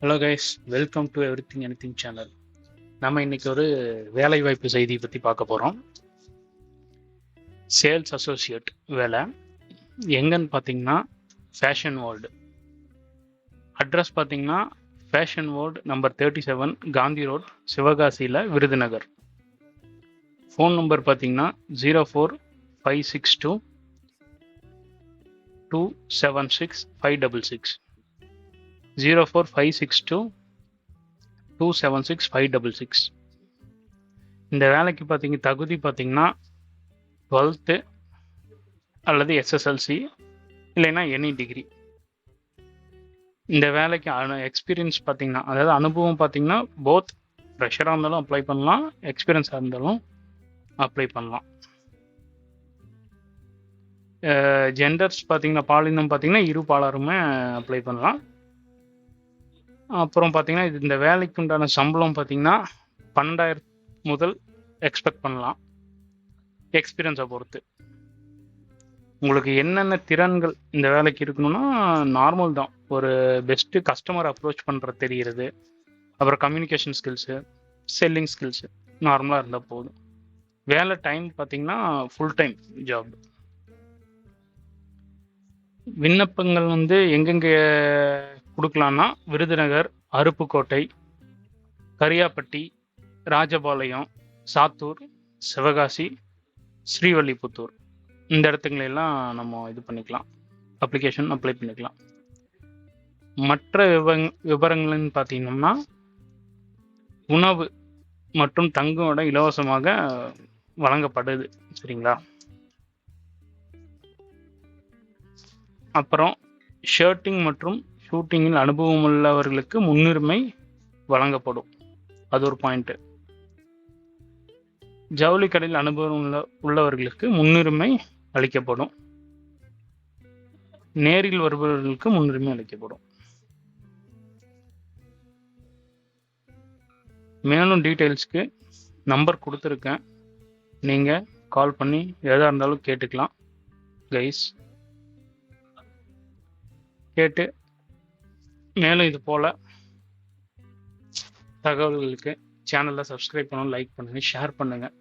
Hello guys, welcome to everything anything channel. நம்ம இன்னைக்கு ஒரு வேலைவாய்ப்பு செய்தியை பற்றி பார்க்க போகிறோம். சேல்ஸ் அசோசியேட் வேலை எங்கன்னு பார்த்தீங்கன்னா ஃபேஷன் வேர்ல்டு. அட்ரஸ் பார்த்தீங்கன்னா fashion world number 37 Gandhi road, சிவகாசியில், விருதுநகர். ஃபோன் நம்பர் பார்த்தீங்கன்னா 04562 276 566 04562 276 566. இந்த வேலைக்கு தகுதி பார்த்தீங்கன்னா 12th அல்லது எஸ்எஸ்எல்சி இல்லைன்னா எனி டிகிரி. இந்த வேலைக்கு எக்ஸ்பீரியன்ஸ் பார்த்தீங்கன்னா, அதாவது அனுபவம் பார்த்தீங்கன்னா போத் ஃப்ரெஷராக இருந்தாலும் அப்ளை பண்ணலாம், எக்ஸ்பீரியன்ஸாக இருந்தாலும் அப்ளை பண்ணலாம். ஜெண்டர்ஸ் பார்த்தீங்கன்னா பாலினம் பார்த்தீங்கன்னா இரு பாலருமே அப்ளை பண்ணலாம். அப்புறம் பார்த்தீங்கன்னா இந்த வேலைக்கு உண்டான சம்பளம் பார்த்தீங்கன்னா 12,000 முதல் எக்ஸ்பெக்ட் பண்ணலாம், எக்ஸ்பீரியன்ஸை பொறுத்து. உங்களுக்கு என்னென்ன திறன்கள் இந்த வேலைக்கு இருக்கணும்னா நார்மல் தான். ஒரு பெஸ்ட்டு கஸ்டமர் அப்ரோச் பண்ணுற தெரிகிறது, அப்புறம் கம்யூனிகேஷன் ஸ்கில்ஸு, செல்லிங் ஸ்கில்ஸு நார்மலாக இருந்தால் போதும். வேலை டைம் பார்த்தீங்கன்னா ஃபுல் டைம் ஜாப். விண்ணப்பங்கள் எங்கெங்கே கொடுக்கலான்னா விருதுநகர், அருப்புக்கோட்டை, கரியாப்பட்டி, ராஜபாளையம், சாத்தூர், சிவகாசி, ஸ்ரீவல்லிபுத்தூர் இந்த இடத்துங்களெல்லாம் நம்ம இது பண்ணிக்கலாம், அப்ளிகேஷன் அப்ளை பண்ணிக்கலாம். மற்ற விவரங்கள்னு பார்த்தீங்கன்னா உணவு மற்றும் தங்கும் இடம் இலவசமாக வழங்கப்படுது. சரிங்களா? அப்புறம் ஷர்ட்டிங் மற்றும் ஷூட்டிங்கில் அனுபவம் உள்ளவர்களுக்கு முன்னுரிமை வழங்கப்படும். அது ஒரு பாயிண்ட். ஜவுளி கடையில் அனுபவம் உள்ளவர்களுக்கு முன்னுரிமை அளிக்கப்படும். நேரில் வருபவர்களுக்கு முன்னுரிமை அளிக்கப்படும். மேலும் டீட்டெயில்ஸ்க்கு நம்பர் கொடுத்துருக்கேன், நீங்கள் கால் பண்ணி எதாக இருந்தாலும் கேட்டுக்கலாம் கைஸ். கேட்டு மேலும் இது போல் தகவல்களுக்கு சேனலை சப்ஸ்கிரைப் பண்ணுங்கள், லைக் பண்ணுங்கள், ஷேர் பண்ணுங்கள்.